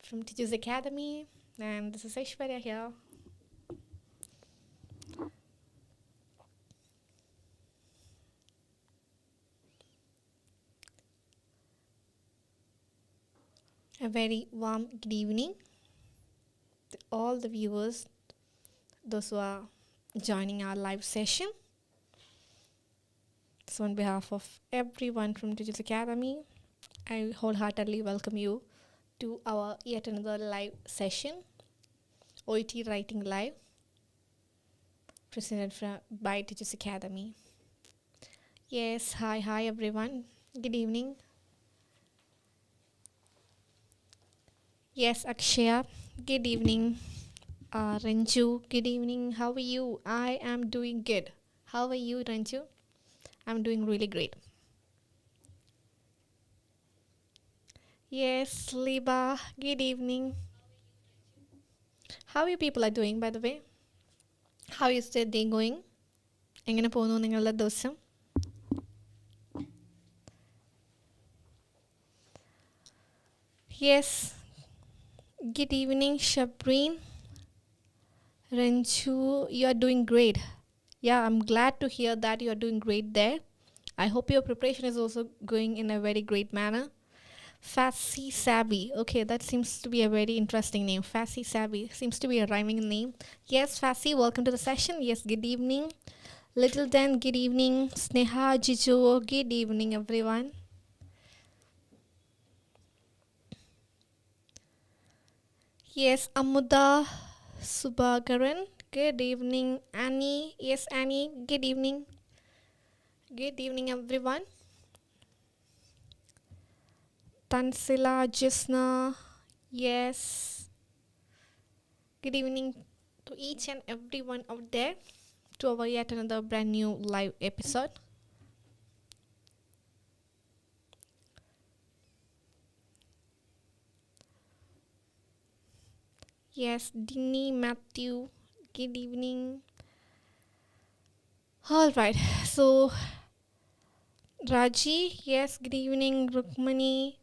from Tiju's Academy, and this is Aishwarya here. A very warm good evening to all the viewers, those who are joining our live session. So, on behalf of everyone from Tiju's Academy, I wholeheartedly welcome you to our yet another live session, OET Writing Live, presented by Tiju's Academy. Yes, hi everyone. Good evening. Yes, Akshaya, good evening. Ranju, good evening. How are you? I am doing good. How are you, Ranju? I'm doing really great. Yes, Liba, good evening. How you people are doing, by the way? How is the day going? എങ്ങനെ പോകുന്നു നിങ്ങളുടെ ദിവസം? Yes, good evening, Shabreen. Ranju, you are doing great. Yeah, I'm glad to hear that you are doing great there. I hope your preparation is also going in a very great manner. Fassy Sabby. Okay, that seems to be a very interesting name. Fassy Sabby seems to be a rhyming name. Yes, Fassy, welcome to the session. Yes, good evening. Little Den, good evening. Sneha, Tiju, good evening, everyone. Yes, Amuda Subagaran, good evening. Annie, yes, Annie, good evening. Good evening, everyone. Tansila, Jisna, yes. Good evening to each and everyone out there to our yet another brand new live episode. Yes, Dinny, Matthew, good evening. All right, so Raji, yes, good evening. Rukmani,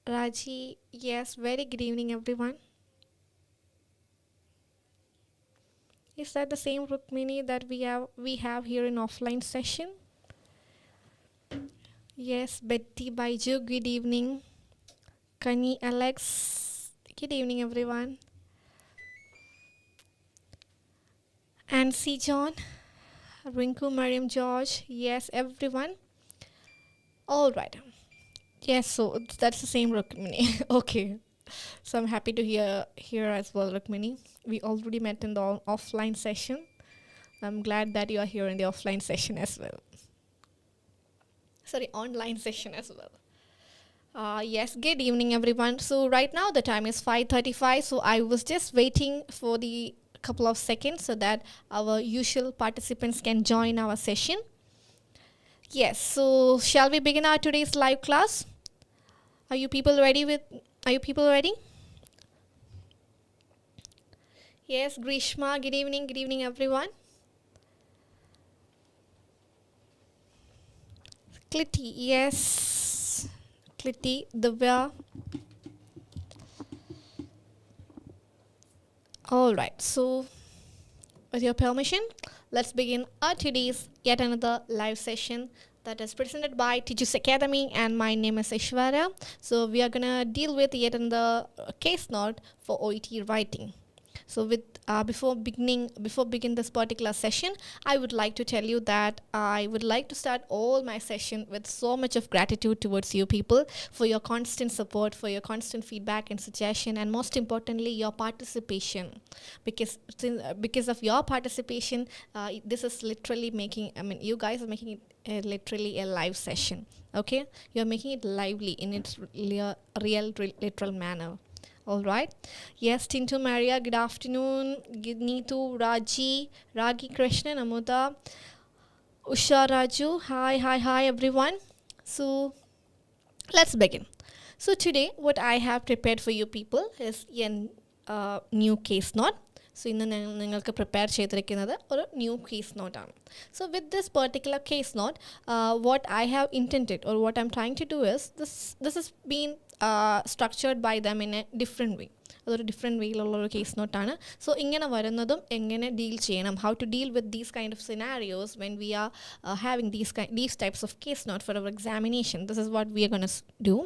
Raji, yes, very good evening, everyone. Is that the same Rukmini that we have here in offline session? Yes, Betty Baiju, good evening. Kani Alex, good evening, everyone. And C John, Rinku Mariam George, yes, everyone. All right. Yes, so that's the same Rukmini. Okay. So I'm happy to hear as well, Rukmini. We already met in the offline session. I'm glad that you are here in the offline session as well. Sorry, online session as well. Yes, good evening, everyone. So right now the time is 5:35. So I was just waiting for the couple of seconds so that our usual participants can join our session. Yes, so shall we begin our today's live class? Are you people ready? Yes, Grishma, good evening everyone. Kliti, yes. Kliti, Divya. All right, so with your permission, let's begin our today's yet another live session that is presented by Tiju's Academy, and my name is Aishwarya. So we are gonna deal with yet another case note for OET writing. So before begin this particular session, I would like to tell you that I would like to start all my session with so much of gratitude towards you people for your constant support, for your constant feedback and suggestion, and most importantly your participation, because of your participation, this is literally you guys are making it literally a live session. Okay, you're making it lively in its literal manner. All right. Yes, Tintu Maria, good afternoon. Neetu, Raji, Ragi Krishnan, Amuda, Usha Raju. Hi, everyone. So, let's begin. So, today, what I have prepared for you people is a new case note. So, ഇന്ന് നിങ്ങൾക്ക് prepare ചെയ്തിരിക്കുന്നത് ഒരു new case നോട്ടാണ്. So, with this particular case note, what I have intended or what I'm trying to do is this has been structured by them in a different way. അതൊരു different വേയിലുള്ള ഒരു case നോട്ടാണ്. So ഇങ്ങനെ വരുന്നതും എങ്ങനെ deal ചെയ്യണം, how to deal with these kind of scenarios when we are having these types of case note for our examination. This is what we are going to do.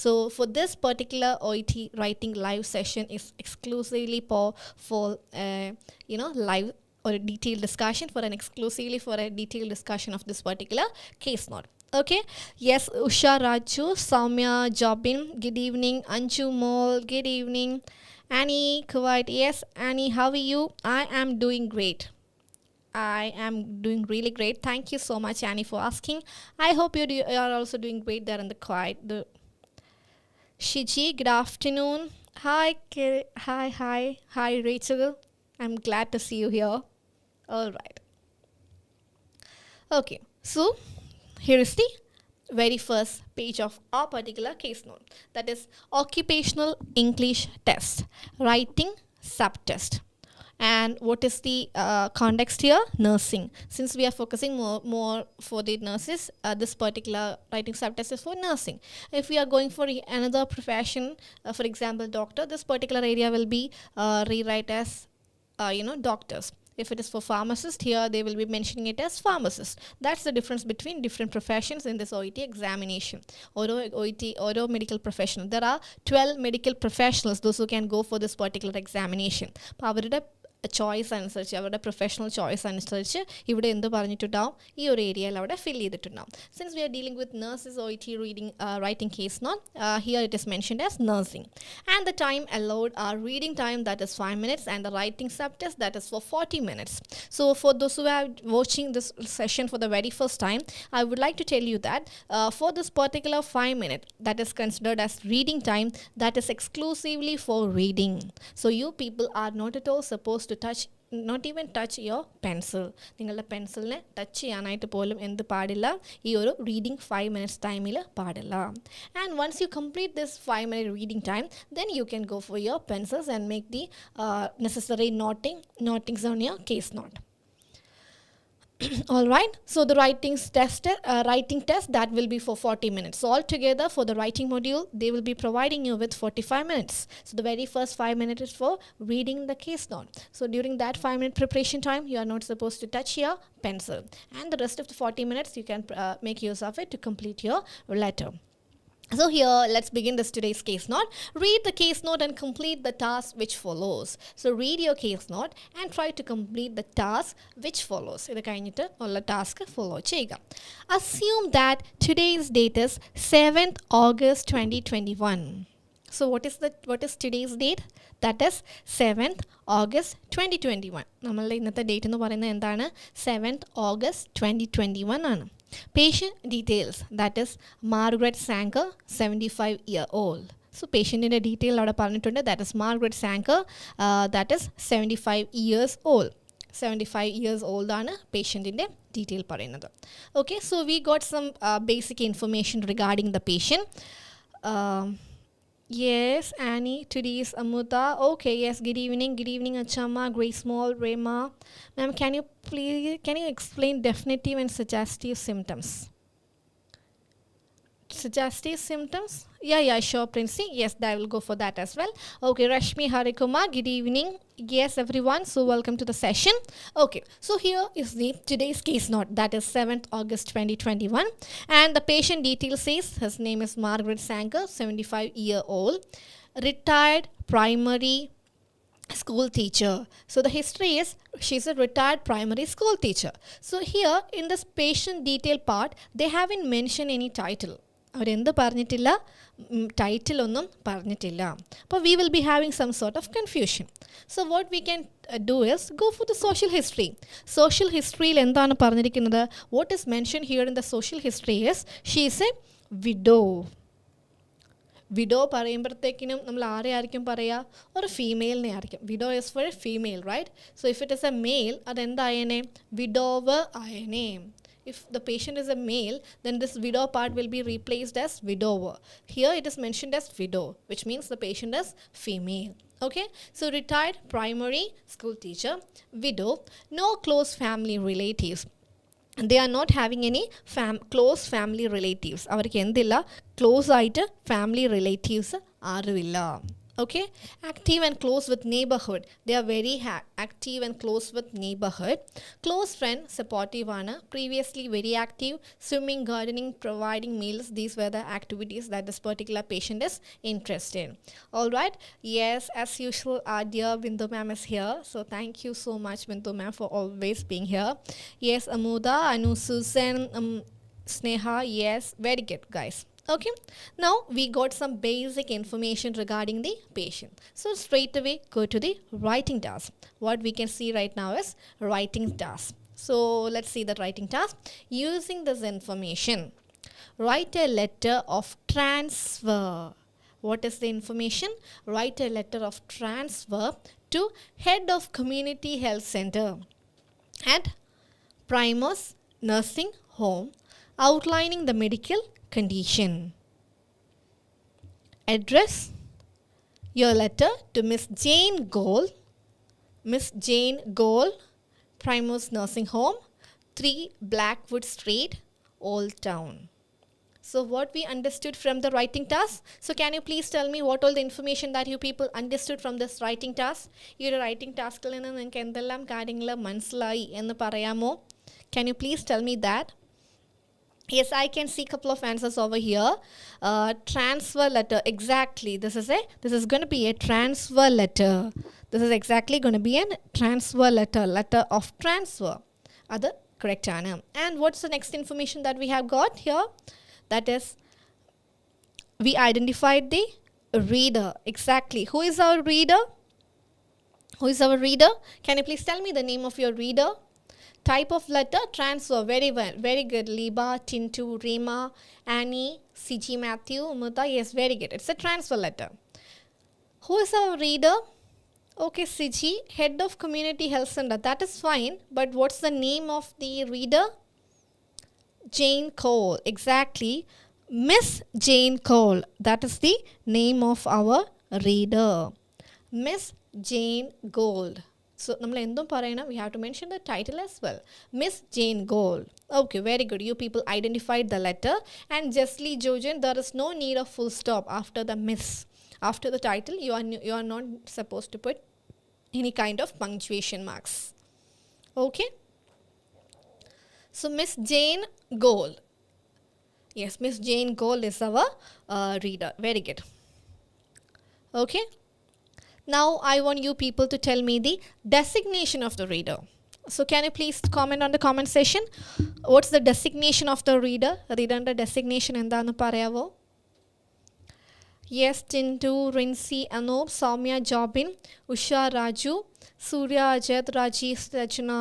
So for this particular OET writing live session is exclusively for live or a detailed discussion, exclusively for a detailed discussion of this particular case note. Okay, yes, Usha Raju, Soumya, Jobin, good evening. Anju Mol, good evening. Annie, Kuwait, yes, Annie, how are you? I am doing great. I am doing really great. Thank you so much, Annie, for asking. I hope you are also doing great there in the Kuwait. Shiji, good afternoon. Hi, Rachel. I'm glad to see you here. All right. Okay, so here is the very first page of our particular case note. That is occupational English test, writing subtest. And what is the context here? Nursing. Since we are focusing more for the nurses, this particular writing subtest is for nursing. If we are going for another profession, for example, doctor, this particular area will be rewrite as doctors. If it is for pharmacist, here they will be mentioning it as pharmacist. That's the difference between different professions in this OET examination. Oro medical professional. There are 12 medical professionals, those who can go for this particular examination. അവരുടെ choice അനുസരിച്ച്, അവരുടെ professional choice അനുസരിച്ച് ഇവിടെ എന്ത് പറഞ്ഞിട്ടുണ്ടാവും, ഈ ഒരു ഏരിയയിൽ അവിടെ ഫിൽ ചെയ്തിട്ടുണ്ടാവും. Since we are dealing with nurses OET writing case note, here it is mentioned as nursing. And the time allowed are reading time, that is 5 minutes, and the writing subtest, that is for 40 minutes. So for those who are watching this session for the very first time, I would like to tell you that for this particular 5 minutes, that is considered as reading time, that is exclusively for reading. So you people are not at all supposed to not even touch your pencil. നിങ്ങളുടെ പെൻസിലിനെ touch ചെയ്യാനായിട്ട് പോലും എന്ത് പാടില്ല, ഈ ഒരു reading 5 minutes ടൈമിൽ പാടില്ല. And once you complete this 5-minute reading time, then you can go for your pencils and make the necessary notings on your case note. All right, so the writing test, that will be for 40 minutes. So altogether for the writing module, they will be providing you with 45 minutes. So the very first 5 minutes is for reading the case note. So during that 5-minute preparation time, you are not supposed to touch your pencil, and the rest of the 40 minutes you can make use of it to complete your letter. So here, let's begin today's case note. Read the case note and complete the task which follows. So read your case note and try to complete the task which follows. ഇത് കഴിഞ്ഞിട്ട് ഉള്ള task follow ചെയ്യുക. Assume that today's date is 7th August 2021. So what is today's date? That is 7th August 2021. നമ്മളുടെ ഇന്നത്തെ date എന്ന് പറയുന്നത് എന്താണ്? 7th August 2021 ആണ്. Patient details, that is Margaret Sanker, 75-year-old. So പേഷ്യൻറ്റിൻ്റെ ഡീറ്റെയിൽ അവിടെ പറഞ്ഞിട്ടുണ്ട്. That is Margaret Sanker, that is 75 years old. 75 years old ആണ് പേഷ്യൻറ്റിൻ്റെ ഡീറ്റെയിൽ പറയുന്നത്. Okay, so we got some basic information regarding the patient. Yes, Annie, today's Amuta. Okay, yes, good evening, Achama, Grace Small, Rema. Ma'am, can you explain definitive and suggestive symptoms? Suggestive symptoms? Yeah, sure, Princey. Yes, I will go for that as well. Okay, Rashmi Harikumar, good evening. Yes, everyone, so welcome to the session. Okay, so here is today's case note, that is 7th August 2021, and the patient detail says his name is Margaret Sanker, 75-year-old, retired primary school teacher. So the history is she's a retired primary school teacher. So here in this patient detail part, they haven't mentioned any title. അവരെന്ത് പറഞ്ഞിട്ടില്ല, title ഒന്നും പറഞ്ഞിട്ടില്ല. അപ്പോൾ we will be having some sort of confusion. So what we can do is go for the social history. Social historyയിൽ എന്താണ് പറഞ്ഞിരിക്കുന്നത്? What is mentioned here in the social history is she is a widow. Widow പറയുമ്പോഴത്തേക്കിനും നമ്മൾ ആരെ ആയിരിക്കും പറയുക? ഒരു ഫീമെയിലിനെ ആയിരിക്കും. Widow is for a female, right? So if it is a male, അതെന്തായനെ? വിഡോവ് ആയനെ. If the patient is a male, then this widow part will be replaced as widower. Here it is mentioned as widow, which means the patient is female. Okay, so retired primary school teacher, widow, no close family relatives. they are not having any close family relatives. അവർക്ക് എന്തില്ല, close ആയിട്ട് family relatives ആരുമില്ല. Okay, active and close with neighborhood, they are very active and close with neighborhood. Close friend, supportive ana, previously very active, swimming, gardening, providing meals, these were the activities that this particular patient is interested in. All right, yes, as usual our dear Bindu ma'am is here, so thank you so much Bindu ma'am for always being here. Yes, Amuda, Anu, Susan, Sneha, yes, very good guys. Okay, now we got some basic information regarding the patient. So straight away go to the writing task. What we can see right now is writing task. So let's see the writing task. Using this information, write a letter of transfer. What is the information? Write a letter of transfer to head of community health center at Primus Nursing Home, outlining the medical condition. Address your letter to Miss Jane Gold, Miss Jane Gold, Primus Nursing Home, 3 Blackwood Street, Old Town. So what we understood from the writing task? So can you please tell me what all the information that you people understood from this writing task? ഈ ഒരു writing taskൽ നിന്ന് നിങ്ങൾക്ക് എന്തെല്ലാം കാര്യങ്ങൾ മനസ്സിലായി എന്ന് പറയാമോ? Can you please tell me that? Yes, I can see a couple of answers over here. Transfer letter, exactly. This is going to be a transfer letter. This is exactly going to be a transfer letter, letter of transfer. Other correct answer. And what's the next information that we have got here? That is, we identified the reader. Exactly. Who is our reader? Who is our reader? Can you please tell me the name of your reader? Type of letter, transfer. Very well, very good. Liba, Tintu, Rima, Annie, CG Matthew, Muta. Yes, very good. It's a transfer letter. Who is our reader? Okay, CG, head of community health center. That is fine. But what's the name of the reader? Jane Cole. Exactly. Miss Jane Cole. That is the name of our reader. Miss Jane Gold. So, we have to mention the title as well. Miss Jane Gold. Okay, very good. You people identified the letter. And justly, Jojen, there is no need of full stop after the miss. After the title, you are not supposed to put any kind of punctuation marks. Okay. So, Miss Jane Gold. Yes, Miss Jane Gold is our reader. Very good. Okay. Now I want you people to tell me the designation of the reader. So can you please comment on the comment section? What's the designation of the reader? Reader and designation endanu parayavo? Yes, Tintu, Rinsi, Anop, Soumya, Jobin, Usha, Raju, Surya, Ajat, Rajesh, Rachna,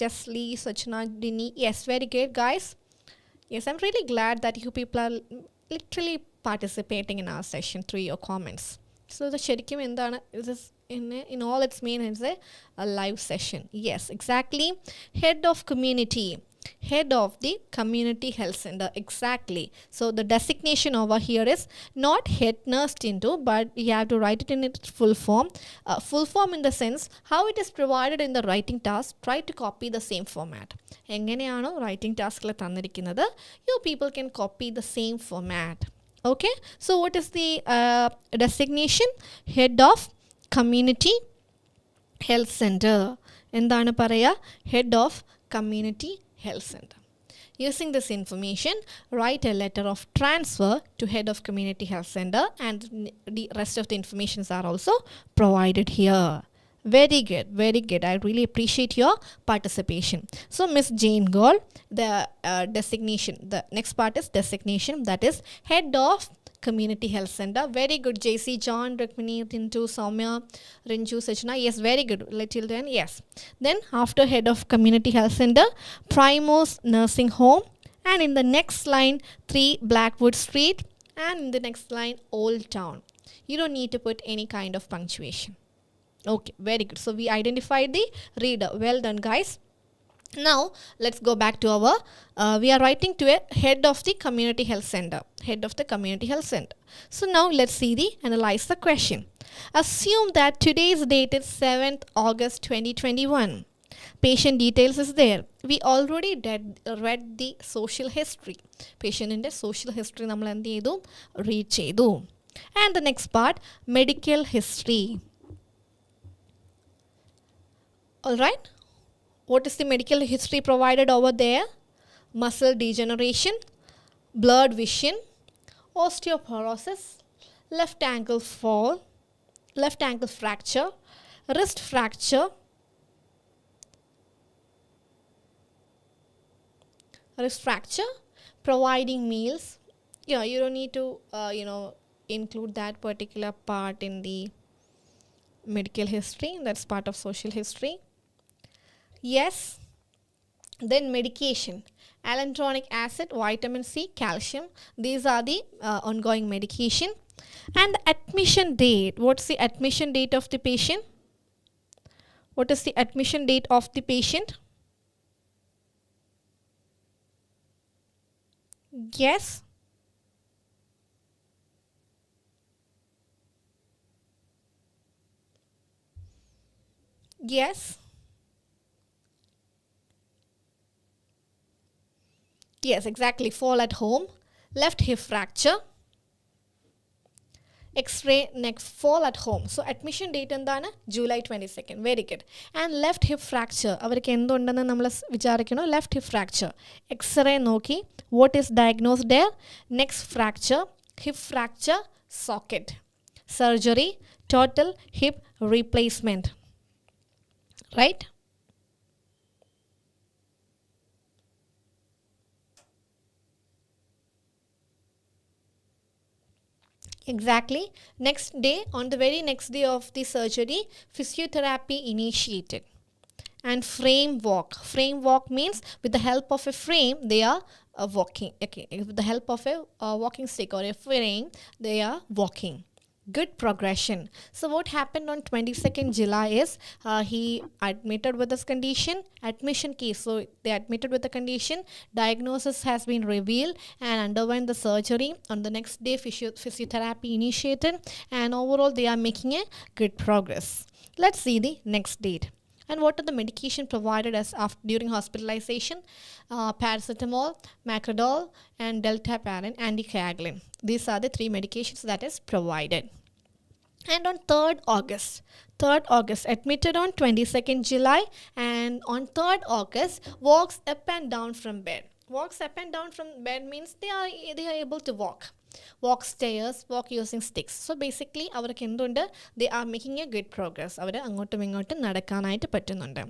Jesli, Sachna, Dini. Yes, very good guys. Yes, I'm really glad that you people are literally participating in our session through your comments. So the ശരിക്കും എന്താണ്, this is in all its mean is a live session. Yes, exactly. Head of community, head of the community health center. Exactly. So the designation over here is not head nursed into, but you have to write it in its full form. Full form in the sense how it is provided in the writing task. Try to copy the same format. എങ്ങനെയാണോ writing taskൽ തന്നിരിക്കുന്നത്, you people can copy the same format. Okay, so what is the designation? Head of community health center. എന്താണ് പറയുക? Head of community health center. Using this information, write a letter of transfer to head of community health center, and the rest of the informations are also provided here. Very good, very good. I really appreciate your participation. So Miss Jane Gold, the designation, the next part is designation, that is head of community health center. Very good. JC, John, Rukmini, Tintu, Soumya, Rinju, Sachna. Yes, very good. Till then, yes. Then after head of community health center, Primus Nursing Home, and in the next line 3 Blackwood Street, and in the next line Old Town. You don't need to put any kind of punctuation. Okay, very good. So we identified the reader. Well done guys. Now let's go back to our we are writing to a head of the community health center. Head of the community health center. So now let's see the analyze the question. Assume that today's date is 7th August 2021. Patient details is there. We already read the social history. Patient in the social history നമ്മൾ എന്ത് ചെയ്തു read ചെയ്തു. And the next part, medical history. Alright, what is the medical history provided over there? Muscle degeneration, blurred vision, osteoporosis, left ankle fall, left ankle fracture, wrist fracture, providing meals. Yeah, you don't need to include that particular part in the medical history. That's part of social history. Yes. Then medication, alendronic acid, vitamin C, calcium. These are the ongoing medication. And the admission date. What's the admission date of the patient? What is the admission date of the patient? Yes. Yes. Yes, exactly. Fall at home, left hip fracture, X-ray neck, fall at home. So admission date എന്താണ് July 22nd. Very good. And left hip fracture. അവർക്ക് എന്തുണ്ടെന്ന് നമ്മൾ വിചാരിക്കണം. Left hip fracture. X-ray നോക്കി. What is diagnosed there? Next fracture, hip fracture, socket. Surgery, total hip replacement. Right? Exactly. Next day, on the very next day of the surgery, physiotherapy initiated. And frame walk. Frame walk means with the help of a frame, they are walking. Okay, with the help of a walking stick or a frame, they are walking. Good progression. So what happened on 22nd July is he admitted with this condition, admission case. So they admitted with the condition, diagnosis has been revealed and underwent the surgery. On the next day, physiotherapy initiated, and overall they are making a good progress. Let's see the next date. And what are the medication provided as during hospitalization? Paracetamol, Macrodol, and deltaparin, anticoagulant. These are the 3 medications that is provided. And on 3rd August, admitted on 22nd July, and on 3rd August, walks up and down from bed. Walks up and down from bed means they are able to walk. Walk stairs, walk using sticks. So basically, അവർക്ക് എന്തുണ്ട്, they are making a good progress. അവർ അങ്ങോട്ടും ഇങ്ങോട്ടും നടക്കാനായിട്ട് പറ്റുന്നുണ്ട്.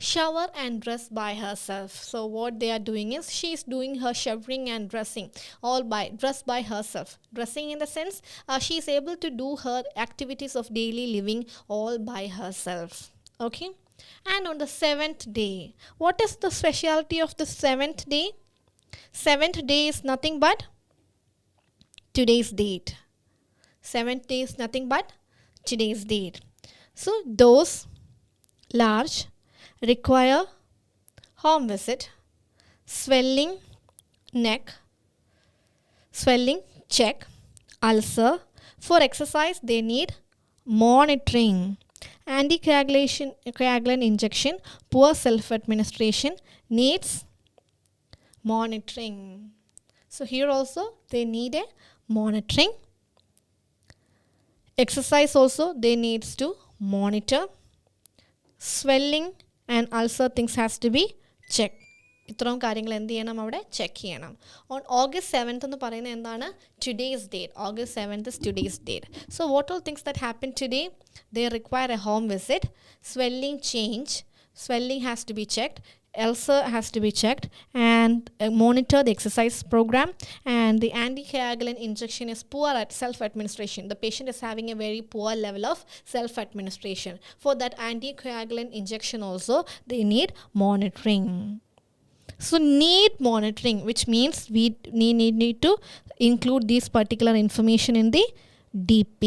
Shower and dress by herself. So what they are doing is, she is doing her showering and dressing dress by herself. Dressing in the sense, she is able to do her activities of daily living all by herself. Okay. And on the 7th day, what is the specialty of the 7th day? 7th day is nothing but today's date. 7th day is nothing but today's date. So dose large, require home visit, swelling neck, swelling check, ulcer. For exercise they need monitoring, anticoagulant injection, poor self administration, needs monitoring. So here also they need a monitoring. Exercise also they needs to monitor. Swelling and ulcer things has to be checked. ഇത്രയും കാര്യങ്ങൾ എന്ത് ചെയ്യണം, അവിടെ check ചെയ്യണം. On August 7th എന്ന് പറയുന്നത് എന്താണ്, today's date. August 7th is today's date. So what all things that happen today? They require a home visit, swelling change, swelling has to be checked, ulcer has to be checked, and monitor the exercise program, and the anticoagulant injection is poor at self-administration. The patient is having a very poor level of self-administration. For that anticoagulant injection also they need monitoring. So need monitoring, which means we need to include this particular information in the DP.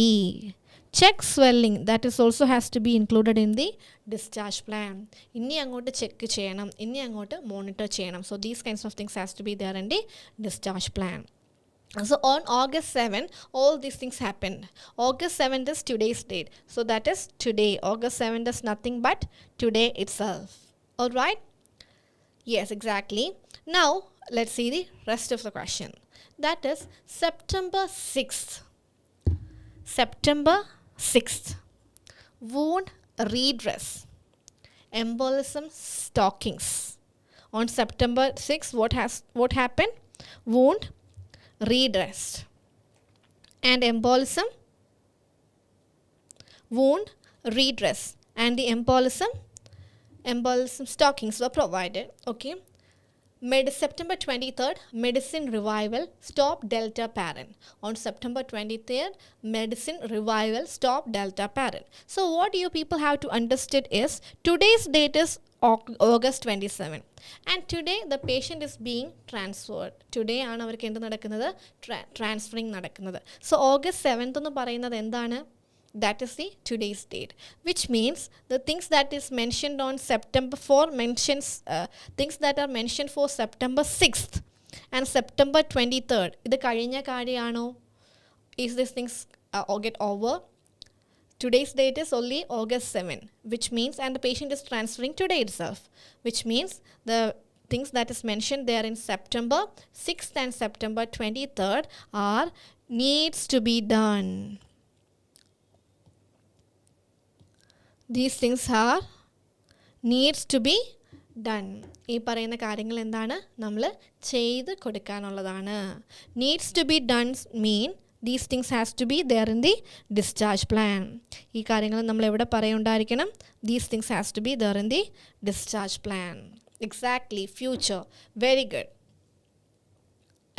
Check swelling, that is also has to be included in the discharge plan. Inni angote check cheyanam, inni angote monitor cheyanam. So these kinds of things has to be there in the discharge plan. So on August 7th, all these things happened. August 7th is today's date. So that is today. August 7th is nothing but today itself. All right? Yes, exactly. Now, let's see the rest of the question. That is September 6th. September 6th. Wound redress. Embolism stockings. On September 6th, what happened? Wound redressed. And embolism, wound redress. And the embolism stockings were provided. Okay. September 23rd, medicine revival, stop delta parent. On September 23rd, medicine revival, stop delta parent. So what you people have to understand is, today's date is August 27. And today the patient is being transferred. Today ആണ് അവർക്ക് എന്ത് നടക്കുന്നത്? Transferring നടക്കുന്നത്. So August 7th എന്ന് പറയുന്നത് എന്താണ്? That is the today's date, which means the things that is mentioned on September 4 mentions things that are mentioned for September 6th and September 23rd. ഇത് കഴിഞ്ഞ കാര്യമാണോ? Is these things get over? Today's date is only August 7, which means, and the patient is transferring today itself, which means the things that is mentioned there in September 6th and September 23rd are needs to be done. These things are needs to be done. ഈ പറയുന്ന കാര്യങ്ങൾ എന്താണ്? നമ്മൾ ചെയ്ത് കൊടുക്കാനുള്ളതാണ്. Needs to be done mean these things has to be there in the discharge plan. ഈ കാര്യങ്ങൾ നമ്മൾ എവിടെ പറയുണ്ടായിരിക്കണം? These things has to be there in the discharge plan. Exactly, future. Very good.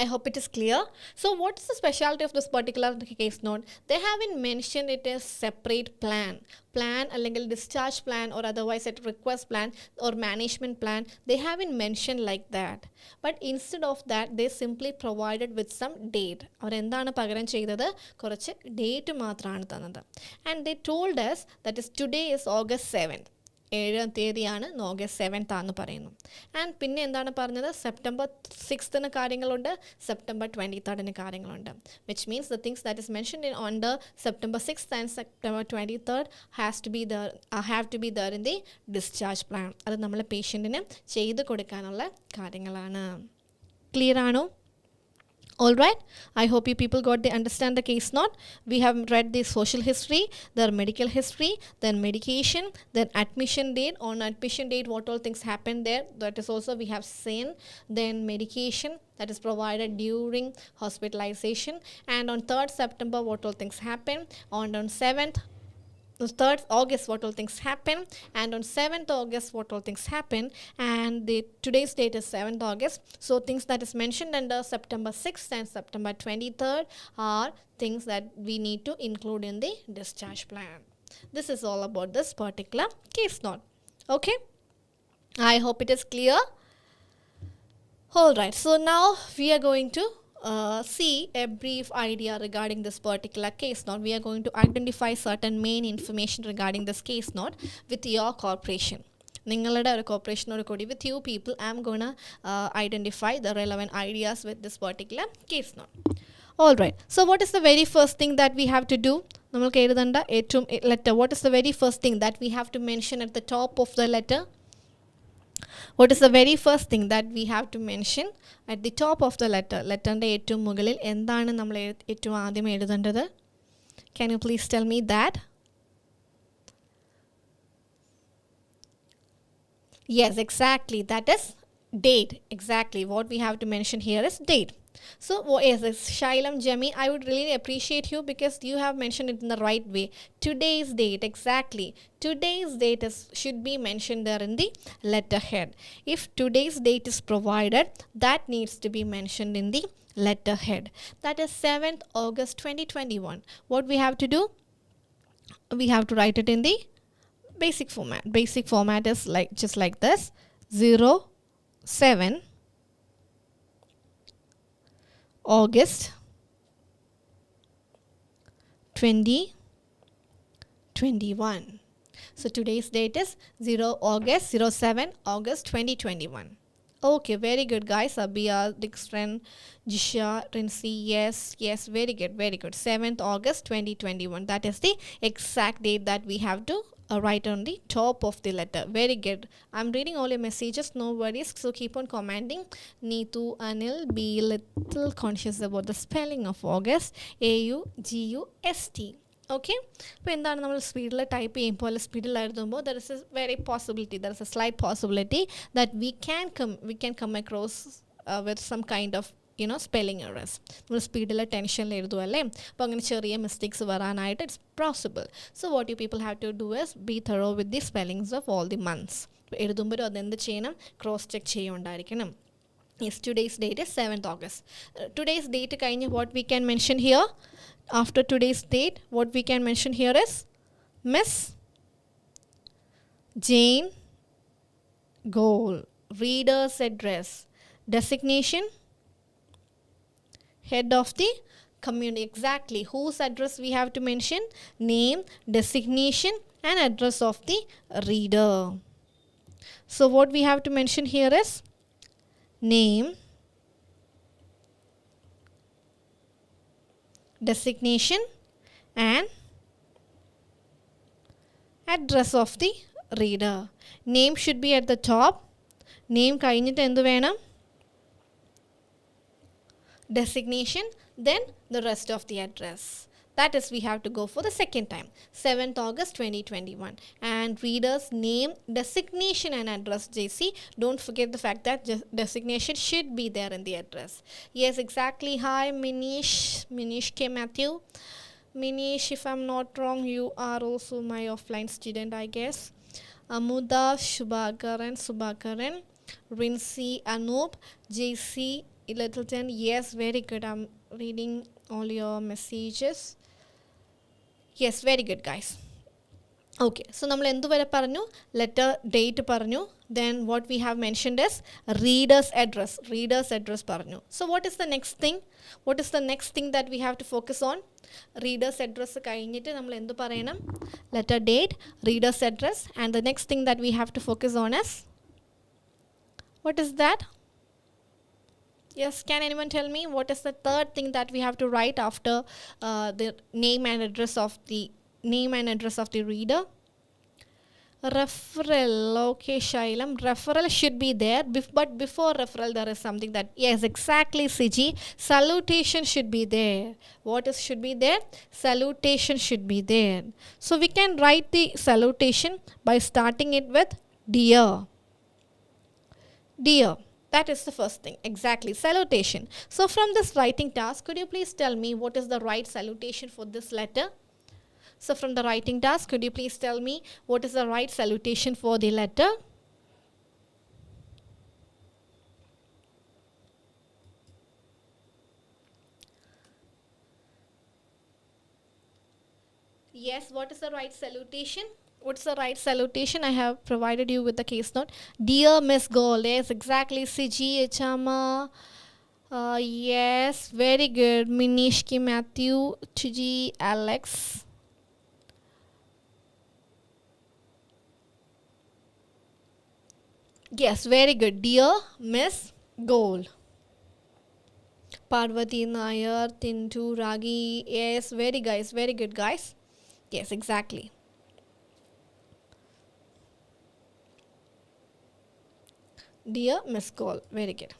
I hope it is clear. So what is the specialty of this particular case note? They haven't mentioned it as separate plan അല്ലെങ്കിൽ discharge plan or otherwise a request plan or management plan. They haven't mentioned like that. But instead of that, they simply provided with some date. അവർ എന്താണ് പകരം ചെയ്തത്? കുറച്ച് date മാത്രമാണ് തന്നത്. And they told us that is today is August 7th. 7th തീയതിയാണ്, August 7th ആണെന്ന് പറയുന്നു. And പിന്നെ എന്താണ് പറഞ്ഞത്? സെപ്റ്റംബർ 6th കാര്യങ്ങളുണ്ട്, സെപ്റ്റംബർ 23rd കാര്യങ്ങളുണ്ട്. Which means the things that is mentioned on the September 6th and September 23rd have to be there in the discharge plan. അത് നമ്മൾ പേഷ്യൻറ്റിന് ചെയ്ത് കൊടുക്കാനുള്ള കാര്യങ്ങളാണ്. ക്ലിയർ ആണോ? All right, I hope you people understand the case note. We have read the social history, their medical history, then medication, then admission date. On admission date, what all things happened there, that is also we have seen. Then medication that is provided during hospitalization, and on 3rd September what all things happened, on 7th 3rd August what all things happen, and on 7th August what all things happen, and today's date is 7th August. So things that is mentioned under September 6th and September 23rd are things that we need to include in the discharge plan. This is all about this particular case note. Okay, I hope it is clear. All right, so now we are going to see a brief idea regarding this particular case note. We are going to identify certain main information regarding this case note with your corporation. നിങ്ങളുടെ ഒരു കോർപ്പറേഷനോട് കൂടി with you people, I am going to identify the relevant ideas with this particular case note. All right, so what is the very first thing that we have to do? നമ്മൾക്ക് എഴുതേണ്ട ഏറ്റവും letter. What is the very first thing that we have to mention at the top of the letter? What is the very first thing that we have to mention at the top of the letter? ലെറ്ററിൻ്റെ ഏറ്റവും മുകളിൽ എന്താണ് നമ്മൾ ഏറ്റവും ആദ്യം എഴുതേണ്ടത്? Can you please tell me that? Yes, exactly. That is date. Exactly. What we have to mention here is date. So, yes, Shailam Jami, I would really appreciate you because you have mentioned it in the right way. Today's date, exactly. Today's date should be mentioned there in the letterhead. If today's date is provided, that needs to be mentioned in the letterhead. That is 7th August 2021. What we have to do? We have to write it in the basic format. Basic format is just like this: 07 August 2021. So today's date is 07 August 2021. Okay, very good guys. Abia, Dixtran, Jisha, Rinsi, yes, very good. 7th August 2021. That is the exact date that we have to write on the top of the letter. Very good. I'm reading all your messages, no worries. So keep on commenting. Neetu, Anil, be little conscious about the spelling of August. AUGUST. Okay, അപ്പോൾ എന്താണ് നമ്മൾ സ്പീഡിൽ type ചെയ്യുമ്പോൾ സ്പീഡിൽ എഴുതുമ്പോൾ there is a very possibility, there is a slight possibility that we can come across with some kind of spelling errors. നമ്മൾ സ്പീഡിൽ ടെൻഷനിൽ എഴുതുമല്ലേ, അപ്പോൾ അങ്ങനെ ചെറിയ മിസ്റ്റേക്സ് വരാനായിട്ട് it's possible. So what you people have to do is be thorough with the spellings of all the months. എഴുതുമ്പോഴും അതെന്ത് ചെയ്യണം, ക്രോസ് ചെക്ക് ചെയ്യുന്നുണ്ടായിരിക്കണം. Yes, today's date is 7th August. Today's date കഴിഞ്ഞ് what we can mention here, after today's date what we can mention here is Miss Jane Goal, reader's address, designation, head of the community. Exactly, whose address we have to mention? Name, designation and address of the reader. So what we have to mention here is name, designation and address of the reader. Name should be at the top. Name കഴിഞ്ഞിട്ട് എന്ത് വേണം? Designation, then the rest of the address. That is, we have to go for the second time. 7th August 2021. And reader's name, designation and address, JC. Don't forget the fact that designation should be there in the address. Yes, exactly. Hi, Minish. Minish K. Matthew. Minish, if I'm not wrong, you are also my offline student, I guess. Amuda, Subhakaran, Rinsi, Anoop, JC, Littleton. Yes, very good. I'm reading all your messages. Yes, very good guys. Okay, so നമ്മൾ എന്തുവരെ പറഞ്ഞു? Letter, date പറഞ്ഞു. Then what we have mentioned is reader's address പറഞ്ഞു. So what is the next thing? What is the next thing that we have to focus on? Reader's address കഴിഞ്ഞിട്ട് നമ്മൾ എന്തു പറയണം? Letter, date, reader's address, and the next thing that we have to focus on is, what is that? Yes, can anyone tell me what is the third thing that we have to write after the name and address of the reader? Referral. Okay, Shailam. Referral should be there, but before referral there is something that, yes, exactly, Siji. Salutation should be there. What should be there? Salutation should be there. So we can write the salutation by starting it with dear. Dear. That is the first thing. Exactly. Salutation. So from this writing task, could you please tell me what is the right salutation for this letter? So from the writing task, could you please tell me what is the right salutation for the letter? Yes, what is the right salutation? What's the right salutation? I have provided you with the case note. Dear Miss Gold. Yes, exactly. Siji, Echama. Yes, very good. Minishki, Matthew, Tiji, Alex. Yes, very good. Dear Miss Gold. Parvati, Nair, Tintu, Ragi. Yes, very good guys. Yes, exactly. Dear Miss Gold. Very good.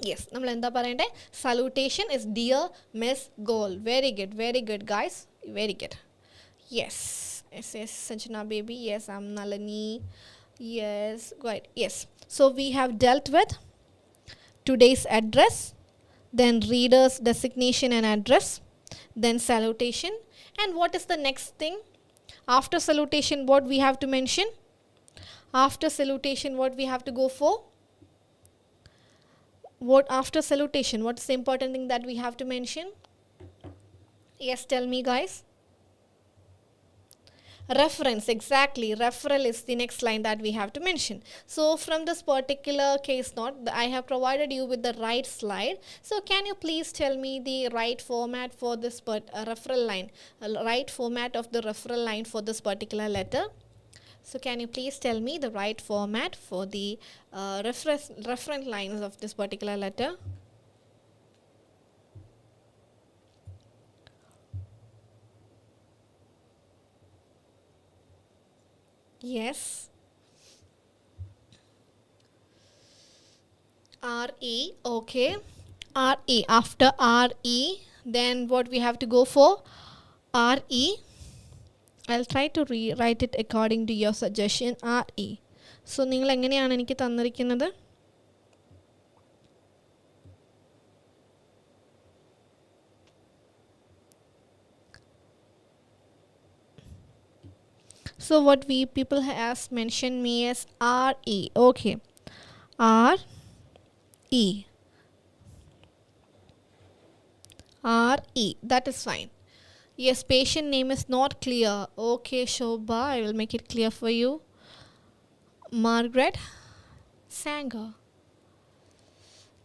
Yes, നമ്മൾ എന്താ പറയണ്ടേ? Salutation is Dear Miss Gold. Very good guys. Very good. Yes, Sanjana baby. Yes, I'm Nalini. Yes, good. Yes, so we have dealt with today's address, then reader's designation and address, then salutation. And what is the next thing? After salutation, what we have to mention? After salutation, what we have to go for? What after salutation? What's the important thing that we have to mention? Yes, tell me guys. Reference. Exactly. Referral is the next line that we have to mention. So from this particular case note, I have provided you with the right slide. So can you please tell me the right format for this referral line? Right format of the referral line for this particular letter? So can you please tell me the right format for the reference lines of this particular letter? Yes. RE. Okay. RE. After RE, then what we have to go for? RE. I'll try to rewrite it according to your suggestion. RE. So നിങ്ങൾ എങ്ങനെയാണ് എനിക്ക് തന്നിരിക്കുന്നത്? So what we people has mentioned me as RE. Okay. RE. RE. That is fine. Yes, patient name is not clear. Okay, Shobha, I will make it clear for you. Margaret Sanger.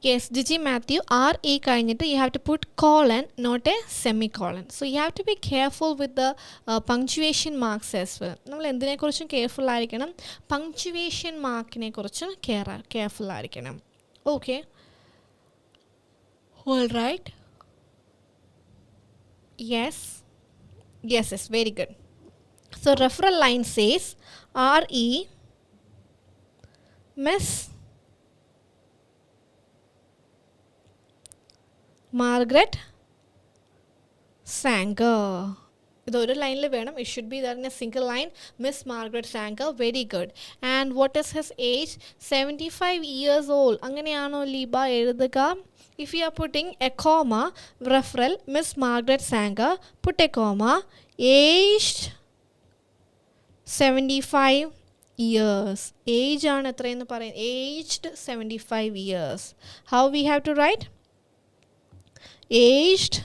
Yes, Digi Matthew, RE കഴിഞ്ഞിട്ട് you have to put colon, not a semicolon. So you have to be careful with the punctuation marks as well. നമ്മൾ എന്തിനെക്കുറിച്ചും careful ആയിരിക്കണം, punctuation മാർക്കിനെ കുറിച്ചും careful ആയിരിക്കണം. Okay, all right. Yes. Yes, yes, very good. So referral line says RE Miss Margaret Sanger. ഇതൊരു ലൈനിൽ വേണം. It should be there in a single line. Miss Margaret Sanger. Very good. And what is his age? 75 years old. അങ്ങനെയാണോ ലീബ എഴുതുക? If you are putting a comma, referral, Miss Margaret Sanger, put a comma, aged 75 years. Age ആണ് എത്രയെന്ന് പറയുന്നത്? Aged 75 years. How we have to write? Aged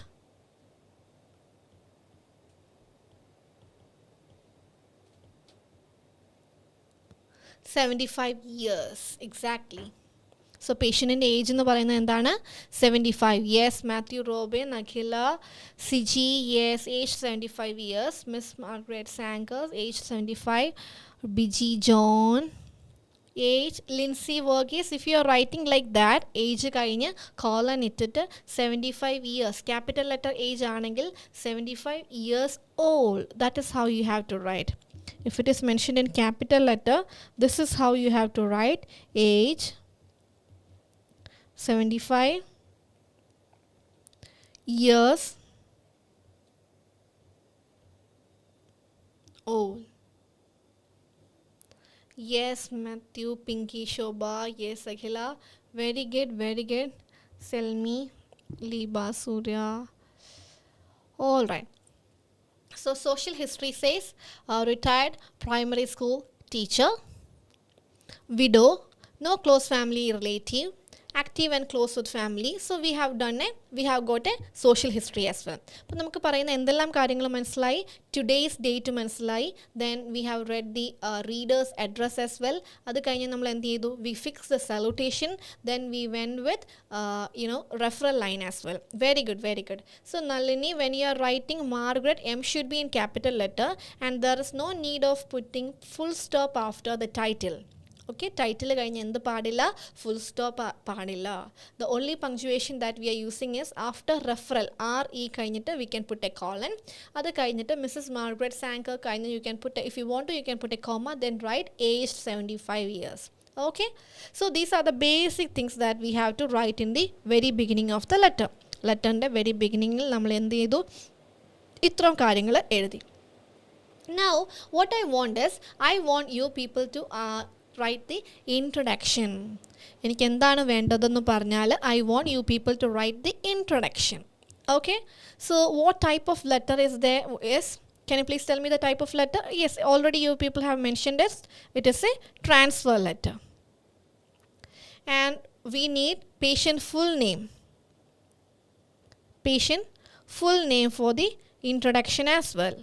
75 years. Exactly. So patient in age എന്ന് പറയുന്നത് എന്താണ്? 75. Yes, Matthew, Robin, Akhila, Siji, yes, age 75 years. Miss Margaret Sanger, age 75. Biji John, age. Lindsay Verghese, if you are writing like that, age കഴിഞ്ഞ് colon ഇട്ടിട്ട് 75 years, capital letter age ആണെങ്കിൽ 75 years old. That is how you have to write. If it is mentioned in capital letter, this is how you have to write: age 75 years old. Yes, Matthew, Pinky, Shobha, yes, Akhila. Very good, very good. Selmi, Liba, Surya. All right. So social history says retired primary school teacher, widow, no close family relative, active and close with family. So we have got a social history as well. അപ്പോൾ നമുക്ക് പറയുന്ന എന്തെല്ലാം കാര്യങ്ങൾ മനസ്സിലായി? Today's date മനസ്സിലായി. Then we have read the reader's address as well. അത് കഴിഞ്ഞ് നമ്മൾ എന്ത് ചെയ്തു? We fixed the salutation. Then we went with referral line as well. Very good, very good. So Nalini, when you are writing Margaret, M should be in capital letter and there is no need of putting full stop after the title. Okay, title കഴിഞ്ഞ് എന്ത് പാടില്ല? Full stop പാടില്ല. The only punctuation that we are using is after referral, RE കഴിഞ്ഞിട്ട് we can put a colon. അത് കഴിഞ്ഞിട്ട് Mrs. Margaret Sanger കഴിഞ്ഞ് you can put if you want to, you can put a comma, then write aged 75 years. Okay, so these are the basic things that we have to write in the very beginning of the letter. ലെറ്ററിൻ്റെ very beginningൽ നമ്മൾ എന്ത് ചെയ്തു? ഇത്രയും കാര്യങ്ങൾ എഴുതി. Now what I want is, I want you people to write the introduction. എനിക്ക് എന്താണ് വേണ്ടതെന്ന് പറഞ്ഞാൽ I want you people to write the introduction. Okay, so what type of letter is there? Yes, can you please tell me the type of letter? Yes, already you people have mentioned it. It is a transfer letter. And we need patient full name. Patient full name for the introduction as well.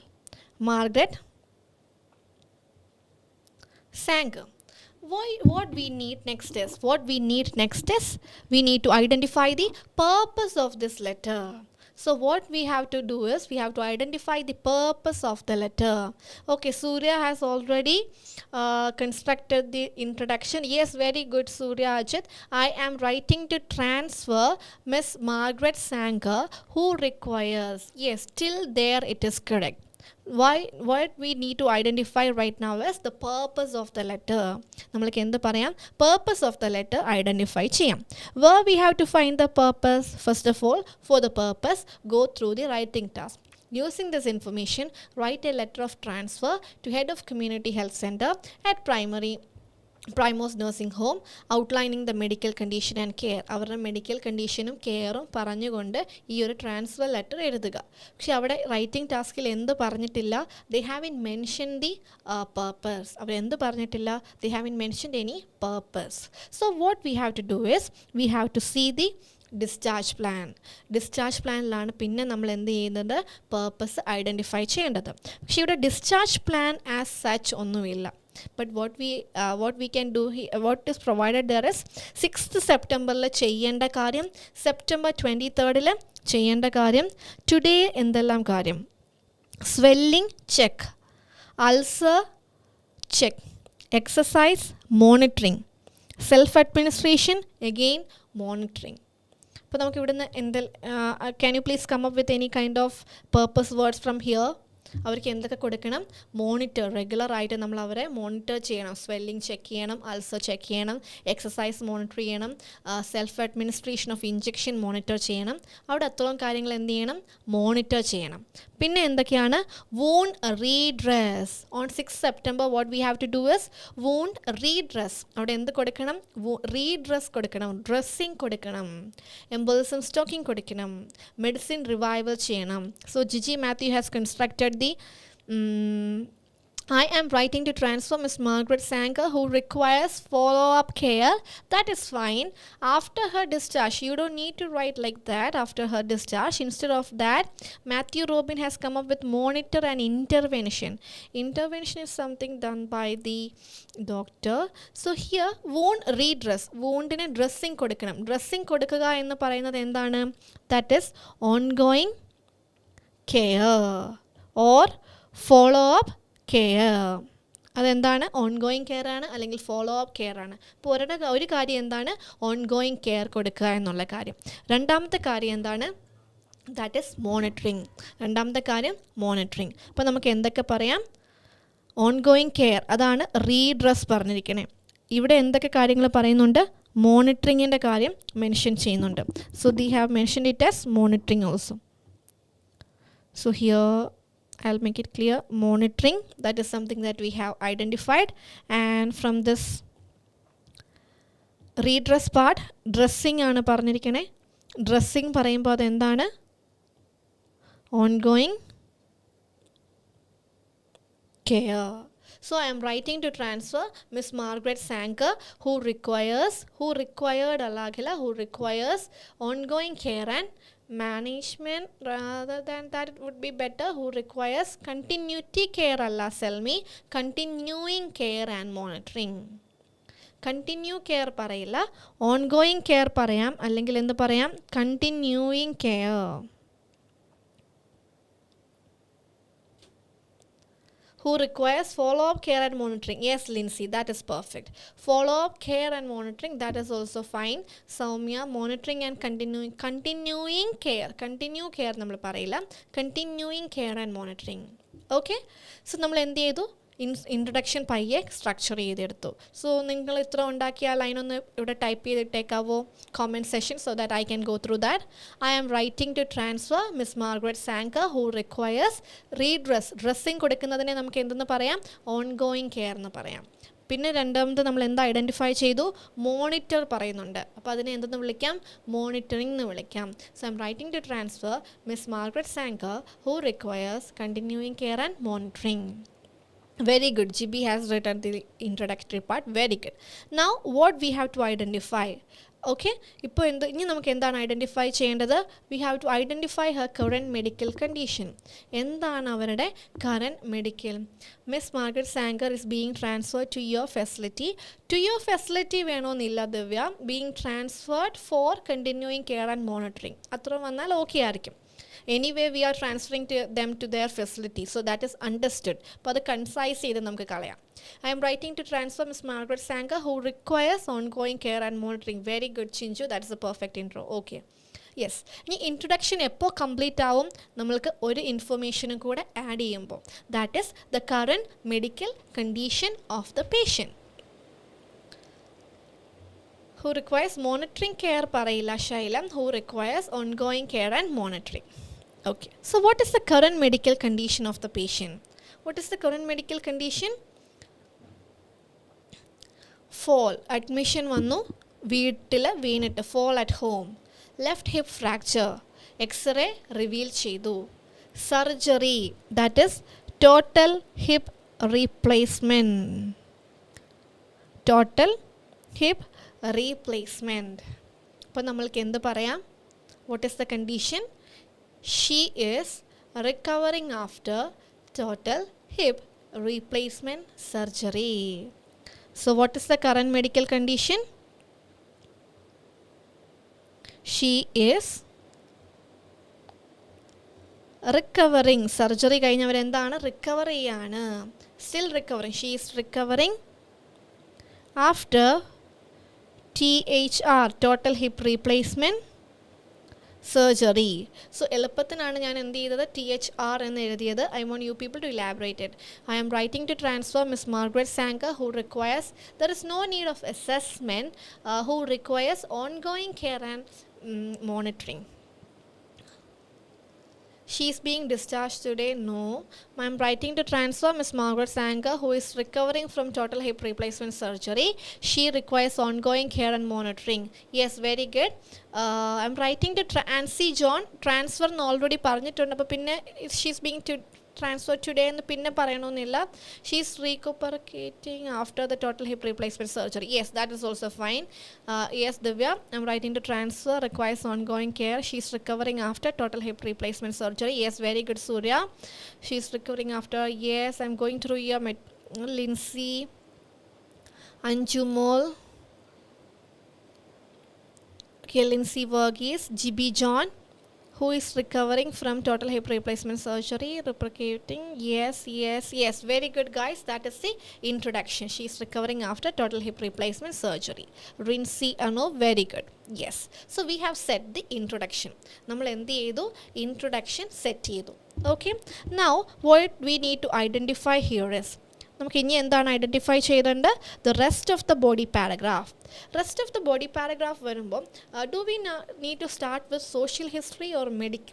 Margaret Sanger. What we need next is, we need to identify the purpose of this letter. So what we have to do is, we have to identify the purpose of the letter. Okay, Surya has already constructed the introduction. Yes, very good, Surya Ajit. I am writing to transfer Miss Margaret Sanger, who requires. Yes, till there it is correct. What we need to identify right now is the purpose of the letter. നമ്മൾക്ക് എന്ത് പറയാം? Purpose of the letter identify ചെയ്യാം. Where we have to find the purpose? First of all, for the purpose, go through the writing task. Using this information, write a letter of transfer to head of community health center at Primos nursing home, outlining the medical condition and care. അവരുടെ medical കണ്ടീഷനും കെയറും പറഞ്ഞുകൊണ്ട് ഈ ഒരു transfer letter എഴുതുക. പക്ഷെ അവിടെ writing ടാസ്കിൽ എന്ത് പറഞ്ഞിട്ടില്ല? They haven't mention the purpose. അവരെന്ത് പറഞ്ഞിട്ടില്ല? They haven't mention any purpose. So what we have to do is we have to see the discharge പ്ലാനിലാണ് പിന്നെ നമ്മൾ എന്ത് ചെയ്യുന്നത്? പർപ്പസ് ഐഡൻറ്റിഫൈ ചെയ്യേണ്ടത്. പക്ഷേ ഇവിടെ ഡിസ്ചാർജ് പ്ലാൻ ആസ് സച്ച് ഒന്നുമില്ല. But what we can do here, what is provided there is 6th September ചെയ്യേണ്ട കാര്യം, September 23rd ചെയ്യേണ്ട കാര്യം, today എന്തെല്ലാം കാര്യം? Swelling check, ulcer check, exercise monitoring, self administration again monitoring. അപ്പോൾ നമുക്ക് ഇവിടുന്ന് can you please come up with any kind of purpose words from here? അവർക്ക് എന്തൊക്കെ കൊടുക്കണം? മോണിറ്റർ, റെഗുലറായിട്ട് നമ്മൾ അവരെ മോണിറ്റർ ചെയ്യണം. സ്വെല്ലിംഗ് ചെക്ക് ചെയ്യണം, അൾസർ ചെക്ക് ചെയ്യണം, എക്സസൈസ് മോണിറ്റർ ചെയ്യണം, self administration of injection monitor ചെയ്യണം. അവിടെ അത്രയും കാര്യങ്ങൾ എന്ത് ചെയ്യണം? മോണിറ്റർ ചെയ്യണം. പിന്നെ എന്തൊക്കെയാണ്? Wound redress. On 6 September what we have to do is wound redress. അവിടെ എന്ത് കൊടുക്കണം? റീഡ്രസ് കൊടുക്കണം, ഡ്രസ്സിങ് കൊടുക്കണം, എംബോളിസം സ്റ്റോക്കിംഗ് കൊടുക്കണം, മെഡിസിൻ റിവൈവൽ ചെയ്യണം. So Giji Mathew has constructed the I am writing to transfer Miss Margaret Sanger who requires follow-up care. That is fine. After her discharge, you don't need to write like that. After her discharge, instead of that, Matthew Robin has come up with monitor and intervention. Intervention is something done by the doctor. So here, wound redress. Wound in a dressing kodukkanam. Dressing kodukkuka ennu parayunnathu endana? That is ongoing care or follow-up care. അതെന്താണ്? Ongoing care ആണ്, അല്ലെങ്കിൽ follow up care ആണ്. ഇപ്പോൾ ഒരു കാര്യം എന്താണ്? Ongoing care കൊടുക്കുക എന്നുള്ള കാര്യം. രണ്ടാമത്തെ കാര്യം എന്താണ്? That is monitoring. രണ്ടാമത്തെ കാര്യം മോണിറ്ററിങ്. അപ്പോൾ നമുക്ക് എന്തൊക്കെ പറയാം? ഓൺഗോയിങ് കെയർ, അതാണ് റീഡ്രസ് പറഞ്ഞിരിക്കണേ. ഇവിടെ എന്തൊക്കെ കാര്യങ്ങൾ പറയുന്നുണ്ട്? മോണിറ്ററിങ്ങിൻ്റെ കാര്യം മെൻഷൻ ചെയ്യുന്നുണ്ട്. So they have mention it as monitoring also. So here I'll make it clear, monitoring, that is something that we have identified. And from this redress part, dressing ആണ് പറഞ്ഞിരിക്കണേ. Dressing പറയുമ്പോൾ അതെന്താണ്? Ongoing care. So I am writing to transfer Miss Margaret Sanger who requires ongoing care and management. Rather than that, it would be better who requires continuity care alla selmi, continuing care and monitoring. Continue care parayilla, ongoing care parayam, allengil endu parayam? Continuing care. Who requires follow-up care and monitoring. Yes, Lindsay, that is perfect. Follow-up care and monitoring, that is also fine. Soumya, monitoring and continuing care. Continue care nammal parayilla. Continuing care and monitoring. Okay? So നമ്മൾ എന്ത് ചെയ്തു? Introduction പയ്യെ structure ചെയ്തെടുത്തു. So നിങ്ങൾ ഇത്ര ഉണ്ടാക്കിയ ലൈനൊന്ന് ഇവിടെ ടൈപ്പ് ചെയ്തിട്ടേക്കാവോ comment session, so that I can go through that. I am writing to transfer Miss Margaret Sanker who requires redress. Dressing കൊടുക്കുന്നതിനെ നമുക്ക് എന്തെന്ന് പറയാം? ഓൺഗോയിങ് കെയർ എന്ന് പറയാം. പിന്നെ രണ്ടാമത് നമ്മൾ എന്താ ഐഡൻറ്റിഫൈ ചെയ്തു? മോണിറ്റർ പറയുന്നുണ്ട്. അപ്പോൾ അതിനെ എന്തെന്ന് വിളിക്കാം? മോണിറ്ററിംഗ് എന്ന് വിളിക്കാം. So I am writing to transfer Miss Margaret Sanker who requires continuing care and monitoring. Very good. GB has written the introductory part. Very good. Now what we have to identify? Okay, ഇപ്പോൾ ഇനി നമുക്ക് എന്താണ് identify ചെയ്യേണ്ടത്? We have to identify her current medical condition. എന്താണ് അവരുടെ current medical? Miss Margaret Sanker is being transferred to your facility. To your facility വേണമെന്നില്ല Divya. Being transferred for continuing care and monitoring അത്ര വന്നാൽ ഓക്കെ ആയിരിക്കും. Anyway, we are transferring them to their facility. So that is understood. അപ്പോൾ അത് concise ചെയ്ത് നമുക്ക് കളയാം. I am writing to transfer Miss Margaret Sanger who requires ongoing care and monitoring. Very good, Tiju. That is a perfect intro. Okay. Yes. ഇനി introduction എപ്പോൾ complete ആവും? നമ്മൾക്ക് ഒരു ഇൻഫർമേഷനും കൂടെ ആഡ് ചെയ്യുമ്പോൾ. That is the current medical condition of the patient. Who requires monitoring care പറയില്ല ശൈലം. Who requires ongoing care and monitoring. Okay. So what is the current medical condition of the patient? What is the current medical condition? Fall. Admission വന്നു, വീട്ടിൽ വീണിട്ട്, fall at home. Left hip fracture. X-ray reveal ചെയ്തു. Surgery, that is total hip replacement. Total hip replacement. അപ്പോൾ നമ്മൾക്ക് എന്ത് പറയാം? What is the condition? She is recovering after total hip replacement surgery. So what is the current medical condition? She is recovering. Surgery കഴിഞ്ഞവരെന്താണ്? Recover ചെയ്യാണ്. Still recovering. She is recovering after THR, total hip replacement surgery. So എളുപ്പത്തിനാണ് ഞാൻ എന്ത് ചെയ്തത്? THR എന്ന് എഴുതിയത്. I want you people to elaborate it. I am writing to transfer Miss Margaret Sanker, who requires, there is no need of assessment, who requires ongoing care and monitoring. She is being discharged today. No. I am writing to transfer Miss Margaret Sanker, who is recovering from total hip replacement surgery. She requires ongoing care and monitoring. Yes, very good. I am writing to Nancy John. Transfer already പറഞ്ഞിട്ടുണ്ട്. അപ്പോൾ പിന്നെ she is being transferred today എന്ന് പിന്നെ പറയണമെന്നില്ല. She is recuperating after the total hip replacement surgery. Yes, that is also fine. Yes, Divya, I am writing to transfer, requires ongoing care. She is recovering after total hip replacement surgery. Yes, very good, Surya. She is recovering after. Yes, I am going through here. Lindsay, Anjumol, okay, Lindsay Verghese, GB John, who is recovering from total hip replacement surgery, replicating. Yes, very good, guys. That is the introduction. She is recovering after total hip replacement surgery. Rinsi Anu, very good. Yes, so we have set the introduction. നമ്മൾ എന്ത് ചെയ്തു? Introduction set ചെയ്തു. Okay, now what we need to identify here is, നമുക്ക് ഇനി എന്താണ് identify ചെയ്യേണ്ടത്? The rest of the body paragraph. Rest of the body paragraph വരുമ്പം do we need to start with social history or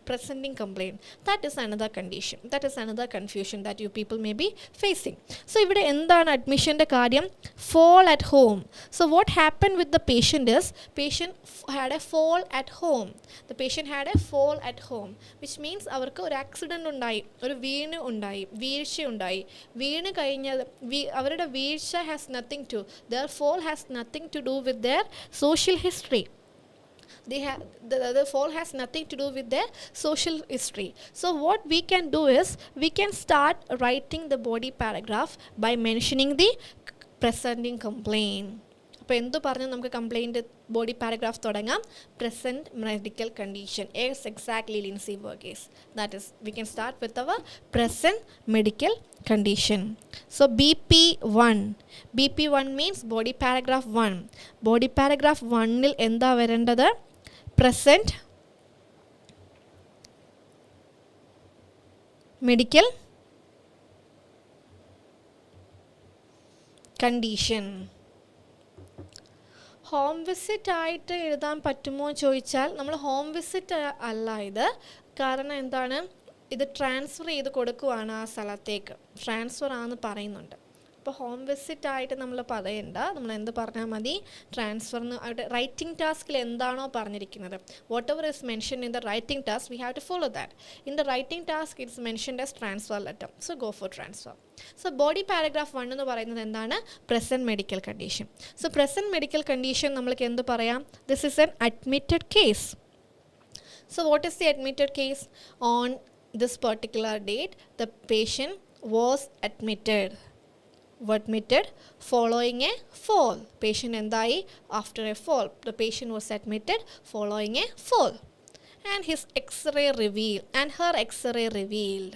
presenting complaint? That is another condition, that is another confusion that you people may be facing. So ഇവിടെ എന്താണ് അഡ്മിഷൻ്റെ കാര്യം? Fall at home. So what happen with the patient is, patient had a fall at home. The patient had a fall at home, which means അവർക്ക് ഒരു accident ഉണ്ടായി, ഒരു വീഴ്ച ഉണ്ടായി. വീണ് കഴിഞ്ഞ അവരുടെ വീഴ്ച has nothing to, their fall has nothing to do with their social history. The fall has nothing to do with their social history. So what we can do is, we can start writing the body paragraph by mentioning the presenting complaint. അപ്പോൾ എന്തു പറഞ്ഞാൽ നമുക്ക് complaint body paragraph തുടങ്ങാം? Present medical condition. Yes, exactly, Lincy Varghese. That is, we can start with our present medical condition. So BP1 means body paragraph 1. Body paragraph 1 ൽ എന്താ വരേണ്ടത്? present medical condition. Home visit ആയിട്ട് എഴുതാൻ പറ്റുമോ ചോദിച്ചാൽ, നമ്മൾ ഹോം വിസിറ്റ് അല്ല ഇത്. കാരണം എന്താണ്? ഇത് ട്രാൻസ്ഫർ ചെയ്ത് കൊടുക്കുവാണ് ആ സ്ഥലത്തേക്ക്. ട്രാൻസ്ഫർ ആണെന്ന് പറയുന്നുണ്ട്. അപ്പോൾ ഹോം വിസിറ്റ് ആയിട്ട് നമ്മൾ പറയണ്ട. നമ്മൾ എന്ത് പറഞ്ഞാൽ മതി? ട്രാൻസ്ഫറിന് റൈറ്റിംഗ് ടാസ്കിൽ എന്താണോ പറഞ്ഞിരിക്കുന്നത്, whatever is mention in the writing task, we have to follow that. In the writing task it's mentioned as transfer letter. So go for transfer. So body paragraph 1 എന്ന് പറയുന്നത് എന്താണ്? Present medical condition. So present medical condition നമ്മൾക്ക് എന്ത് പറയാം? This is an admitted case. So what is the admitted case? On this particular date, the patient was admitted following a fall. Patient endai after a fall. The patient was admitted following a fall, and his x-ray revealed, and her x-ray revealed.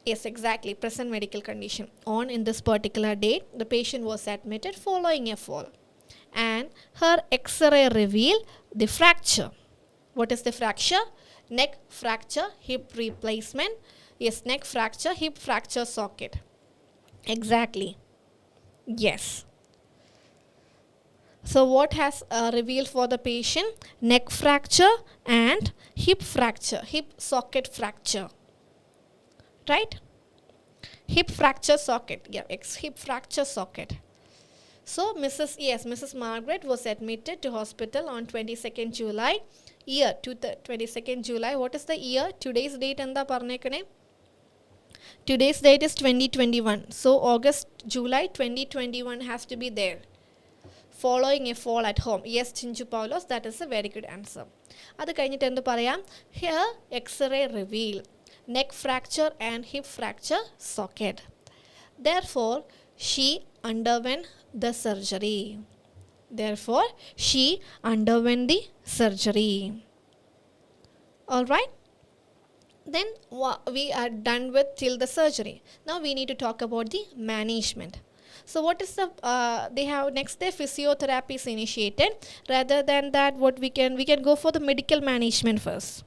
Yes, exactly, present medical condition. On in this particular date, the patient was admitted following a fall, and her x-ray revealed the fracture. What is the fracture? Neck fracture, hip replacement. Yes, neck fracture, hip fracture socket. Exactly. Yes. So what has revealed for the patient? Neck fracture and hip fracture, hip socket fracture. Right? Hip fracture socket. Yeah, hip fracture socket. So Mrs. Margaret was admitted to hospital on 22nd July. Year, 22nd July. What is the year? Today's date and the parnekane? Today's date is 2021. So July 2021 has to be there. Following a fall at home. Yes, Tiju Paulos, that is a very good answer. Here, X-ray reveal neck fracture and hip fracture socket. Therefore, she underwent the surgery. Alright. Then we are done with till the surgery. Now we need to talk about the management. So what is the next day physiotherapy is initiated. Rather than that, what we can go for the medical management first.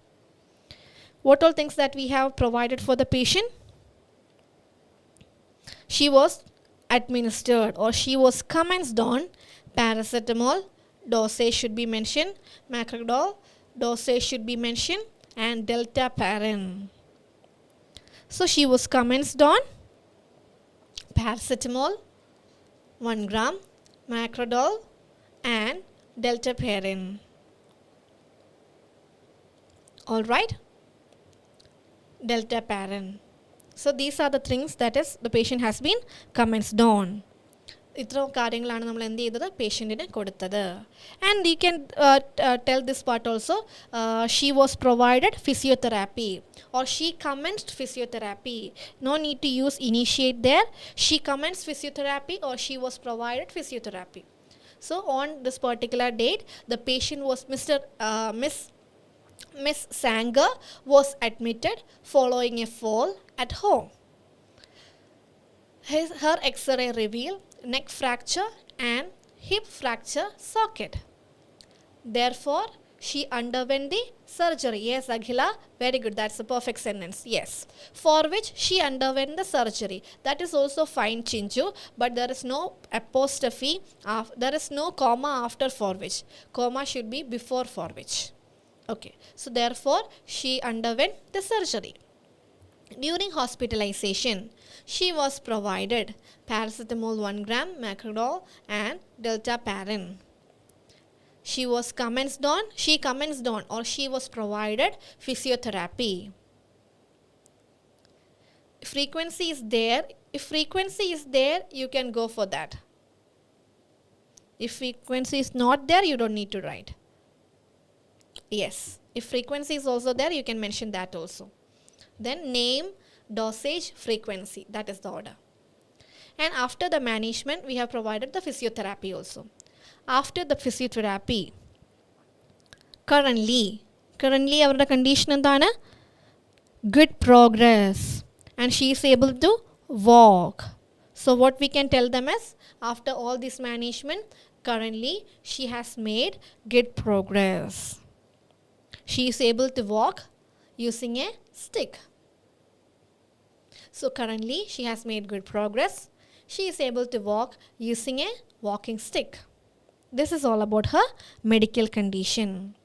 What all things that we have provided for the patient? She was administered or she was commenced on paracetamol, dosage should be mentioned, macrodol, dosage should be mentioned, and deltaparin. So she was commenced on paracetamol, 1 gram, macrodol, and deltaparin. Alright? Deltaparin. So these are the things that is the patient has been commenced on. ഇത്രയും കാര്യങ്ങളാണ് നമ്മൾ എന്ത് ചെയ്തത് പേഷ്യൻറ്റിന് കൊടുത്തത്. And you can tell this part also. She was provided physiotherapy or she commenced physiotherapy. No need to use initiate there. She commenced physiotherapy or she was provided physiotherapy. So on this particular date, the patient was Miss Sanger was admitted following a fall at home. Her X-ray revealed neck fracture and hip fracture socket. Therefore, she underwent the surgery. Yes, Aghila, very good. That's a perfect sentence. Yes. For which she underwent the surgery. That is also fine, Chinchu, but there is no apostrophe. There is no comma after for which. Comma should be before for which. Okay. So, therefore, she underwent the surgery. During hospitalization, she was provided paracetamol 1 gram, macrodol, and deltaparin. She commenced on or she was provided physiotherapy. If frequency is there, you can go for that. If frequency is not there, you don't need to write. Yes. If frequency is also there, you can mention that also. Then name, dosage, frequency. That is the order. And after the management, we have provided the physiotherapy also. After the physiotherapy, currently our condition endana good progress and she is able to walk. So what we can tell them is, after all this management, currently she has made good progress. She is able to walk using a stick. So currently she has made good progress. She is able to walk using a walking stick. This is all about her medical condition.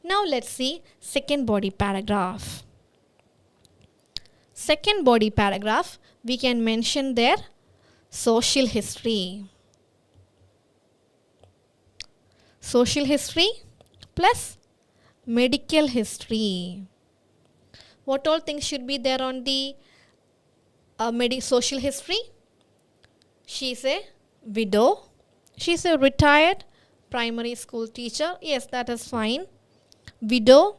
Now let's see second body paragraph. Second body paragraph, we can mention there social history. Social history plus medical history. What all things should be there on the social history? She is a widow. She is a retired primary school teacher. Yes, that is fine. Widow.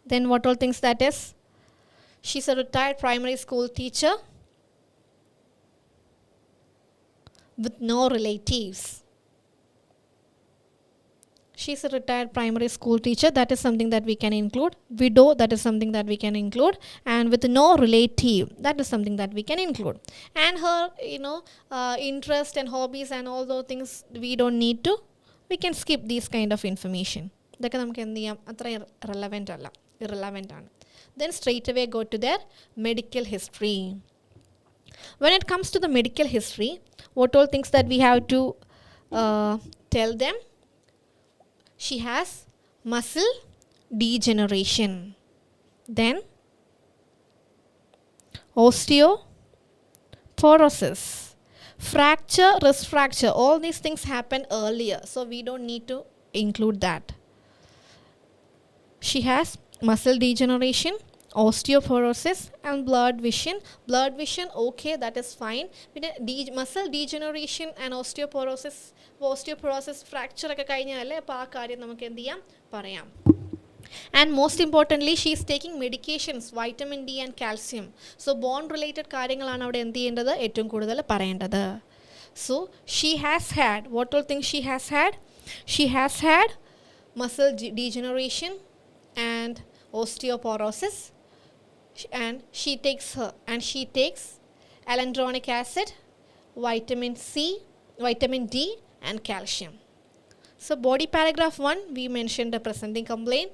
Then what all things that is? She is a retired primary school teacher with no relatives. She is a retired primary school teacher. That is something that we can include. Widow, that is something that we can include. And with no relative, that is something that we can include. And her, interest and hobbies and all those things, we don't need to. We can skip these kind of information. ഇതൊക്കെ നമുക്ക് എന്ത് ചെയ്യാം, അത്ര relevant അല്ല, irrelevant ആണ്. Then straight away go to their medical history. When it comes to the medical history, what all things that we have to tell them? She has muscle degeneration, then osteoporosis, fracture, wrist fracture. All these things happen earlier, so we don't need to include that. She has muscle degeneration, osteoporosis, and blurred vision. Blurred vision, okay, that is fine. Muscle degeneration and osteoporosis fracture ഒക്കെ കഴിഞ്ഞാലേ അപ്പോൾ ആ കാര്യം നമുക്ക് എന്ത് ചെയ്യാം, പറയാം. And most importantly, she is taking medications, vitamin D and calcium. So bone related കാര്യങ്ങളാണ് അവിടെ എന്ത് ചെയ്യേണ്ടത്, ഏറ്റവും കൂടുതൽ പറയേണ്ടത്. So she has had, what all things she has had? She has had muscle degeneration and osteoporosis, and she takes alendronic acid, vitamin C, vitamin D and calcium. So body paragraph 1 we mentioned the presenting complaint.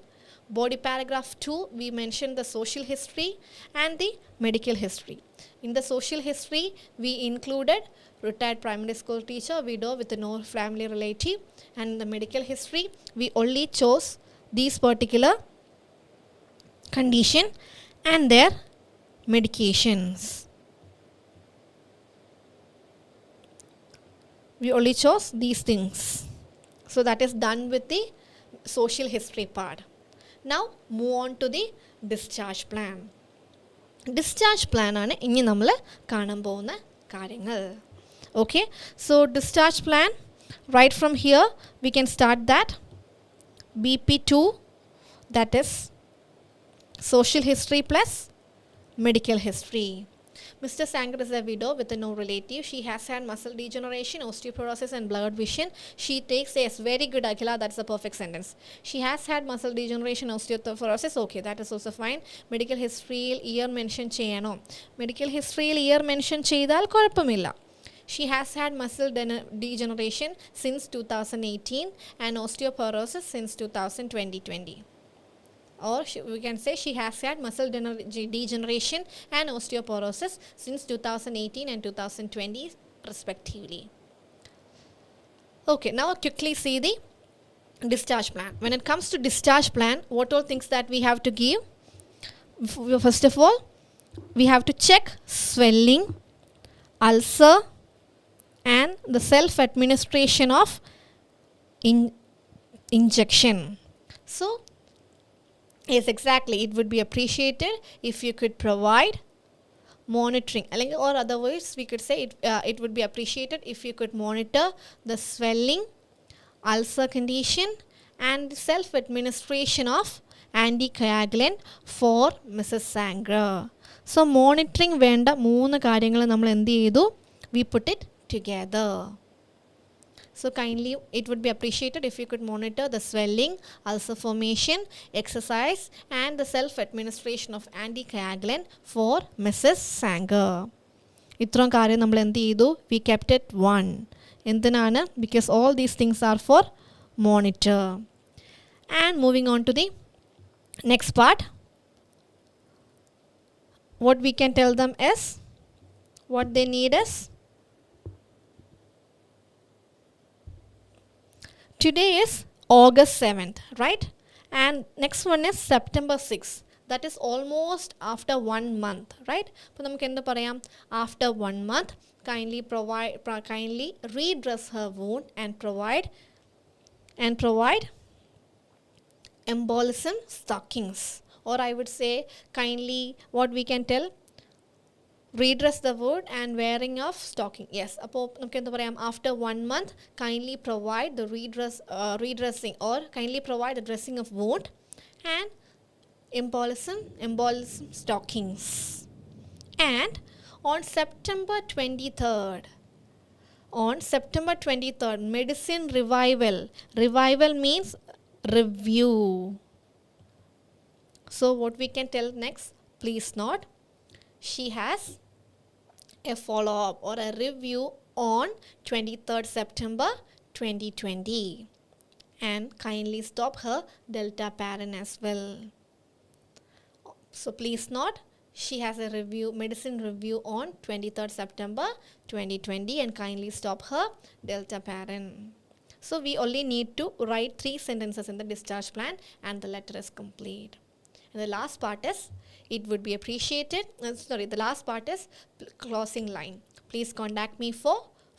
Body paragraph 2 we mentioned the social history and the medical history. In the social history we included retired primary school teacher, widow with no family relative, and in the medical history we only chose these particular condition and their medications. We only chose these things. So that is done with the social history part. Now move on to the discharge plan. Discharge plan ആണ് ഇനി നമ്മൾ കാണാൻ പോകുന്ന കാര്യങ്ങൾ. Okay, so discharge plan, right from here we can start that. BP2, that is social history plus medical history. Mr. Sanger is a widow with no relative. She has had muscle degeneration, osteoporosis and blurred vision. She takes, yes, very good Akhila, that's a perfect sentence. She has had muscle degeneration, osteoporosis, okay, that is also fine. Medical history year mention cheyano. Medical history year mention cheydal kuഴപ്പമില്ല. She has had muscle degeneration since 2018 and osteoporosis since 2020. Or we can say she has had muscle degeneration and osteoporosis since 2018 and 2020 respectively. Okay, now quickly see the discharge plan. When it comes to discharge plan, what all things that we have to give? First of all, we have to check swelling, ulcer, and the self administration of injection. So yes, exactly, it would be appreciated if you could provide monitoring, or otherwise we could say it would be appreciated if you could monitor the swelling, ulcer condition and self administration of anticoagulant for Mrs. Sanger. So monitoring വേണ്ട മൂന്ന് കാര്യങ്ങൾ നമ്മൾ എന്ത് ചെയ്തു, we put it together. So kindly, it would be appreciated if you could monitor the swelling, ulcer formation, exercise and the self-administration of anticoagulant for Mrs. Sanger. ഇത്രയും കാര്യം നമ്മൾ എന്ത് ചെയ്തു, we kept it one. എന്തിനാണ്? Because all these things are for monitor. And moving on to the next part, what we can tell them is, what they need is, today is August 7th, right? And next one is September 6th. That is almost after 1 month, right? അപ്പോൾ നമുക്ക് എന്ത് പറയാം, after 1 month, kindly redress her wound and provide embolism stockings. Or I would say kindly, what we can tell, redress the wound and wearing of stocking. Yes, അപ്പോൾ നമുക്ക് എന്താ പറയാം, after 1 month kindly provide the redressing or kindly provide the dressing of wound and embolism stockings. And on September 23rd, medicine revival means review. So what we can tell next, please note, she has a follow-up or a review on 23rd September 2020. and kindly stop her delta parent as well. So please note, she has a medicine review on 23rd September 2020 and kindly stop her delta parent. So we only need to write 3 sentences in the discharge plan and the letter is complete. And the last part is, it would be appreciated, the last part is closing line. Please contact me for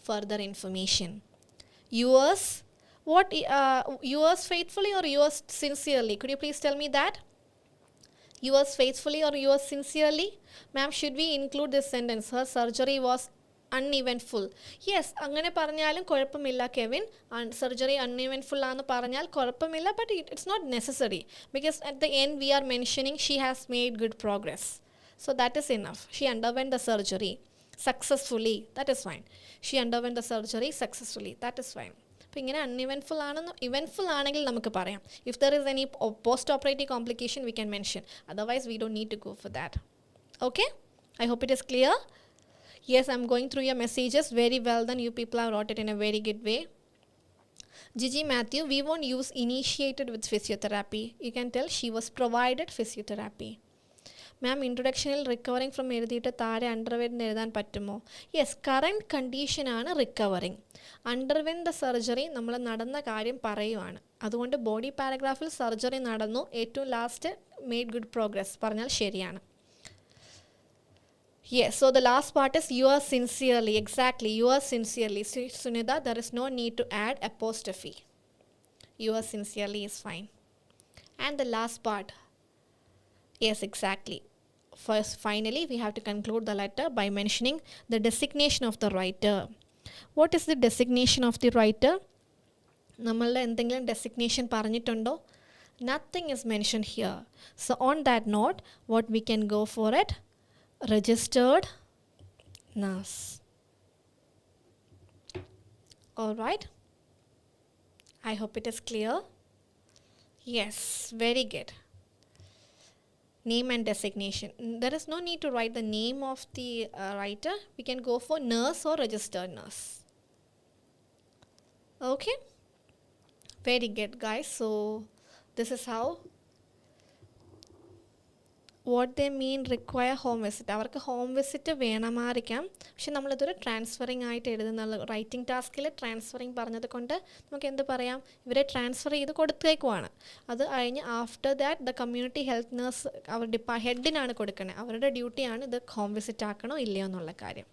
further information. Yours, yours faithfully or yours sincerely? Could you please tell me that? Yours faithfully or yours sincerely? Ma'am, should we include this sentence? Her surgery was uneventful. Yes, അങ്ങനെ പറഞ്ഞാലും കുഴപ്പമില്ല Kevin. Surgery uneventful ആണെന്ന് പറഞ്ഞാൽ കുഴപ്പമില്ല, but it's not necessary because at the end we are mentioning she has made good progress. So that is enough. She underwent the surgery successfully. That is fine. She underwent the surgery successfully. That is fine. അപ്പോൾ ഇങ്ങനെ അൺഇവൻഫുൾ ആണെന്ന് eventful ആണെങ്കിൽ നമുക്ക് പറയാം. If there is any post operative complication we can mention. Otherwise we don't need to go for that. Okay, I hope it is clear. Yes, I'm going through your messages. Very well done. You people have wrote it in a very good way. Gigi Matthew, we won't use initiated with physiotherapy. You can tell she was provided physiotherapy. Ma'am, introductionil recovering from എഴുതിയിട്ട് താഴെ അണ്ടർവെൻറ്റ് എഴുതാൻ പറ്റുമോ? Yes, current കണ്ടീഷനാണ് recovering. അണ്ടർവെൻറ്റ് the surgery നമ്മൾ നടന്ന കാര്യം പറയുവാണ്. അതുകൊണ്ട് ബോഡി പാരഗ്രാഫിൽ സർജറി നടന്നു, ഏറ്റവും ലാസ്റ്റ് മെയ്ഡ് ഗുഡ് പ്രോഗ്രസ് പറഞ്ഞാൽ ശരിയാണ്. Yes, so the last part is yours sincerely. Exactly, yours sincerely. Sunitha, there is no need to add apostrophe. Yours sincerely is fine. And the last part, yes, exactly. First, finally, we have to conclude the letter by mentioning the designation of the writer. What is the designation of the writer? നമ്മളുടെ എന്തെങ്കിലും designation പറഞ്ഞിട്ടുണ്ടോ? Nothing is mentioned here. So on that note, what we can go for it? Registered nurse. All right, I hope it is clear. Yes, very good. Name and designation. There is no need to write the name of the writer. We can go for nurse or registered nurse. Okay, very good guys. So this is how what they mean require home visit. അവർക്ക് home visit വേണമായിരിക്കാം, പക്ഷെ നമ്മളിതൊരു transferring ആയിട്ട് എഴുതുന്ന writing ടാസ്കിൽ transferring പറഞ്ഞത് കൊണ്ട് നമുക്ക് എന്ത് പറയാം, ഇവരെ ട്രാൻസ്ഫർ ചെയ്ത് കൊടുത്തേക്കുവാണ്. അത് കഴിഞ്ഞ് after that the community health nurse അവർ ഹെഡിനാണ് കൊടുക്കണേ, അവരുടെ ഡ്യൂട്ടിയാണ് ഇത് ഹോം വിസിറ്റ് ആക്കണോ ഇല്ലയോ എന്നുള്ള കാര്യം.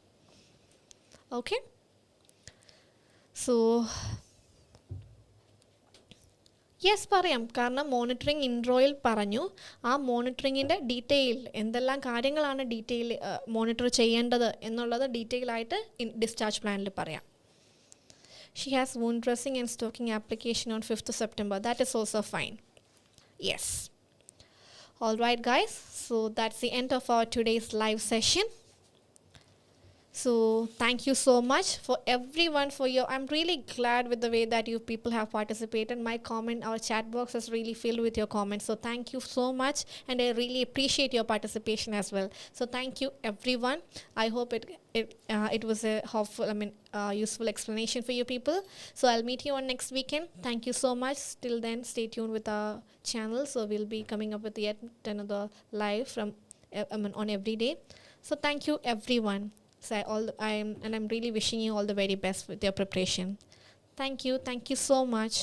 ഓക്കെ, സോ യെസ് പറയാം, കാരണം മോണിറ്ററിങ് ഇൻട്രോയിൽ പറഞ്ഞു. ആ മോണിറ്ററിങ്ങിൻ്റെ ഡീറ്റെയിൽ എന്തെല്ലാം കാര്യങ്ങളാണ് മോണിറ്റർ ചെയ്യേണ്ടത് എന്നുള്ളത് ഡീറ്റെയിൽ ആയിട്ട് ഡിസ്ചാർജ് പ്ലാനിൽ പറയാം. She has wound dressing and stocking application on 5th September. That is also fine. Yes, all right guys, so that's the end of our today's live session. So thank you so much for everyone for your, I'm really glad with the way that you people have participated. My comment, our chat box is really filled with your comments, so thank you so much, and I really appreciate your participation as well. So thank you everyone. I hope it was a helpful, useful explanation for you people. So I'll meet you on next weekend. Thank you so much. Till then, stay tuned with our channel, so we'll be coming up with yet another live from on every day. So thank you everyone. So I'm really wishing you all the very best with your preparation. Thank you so much.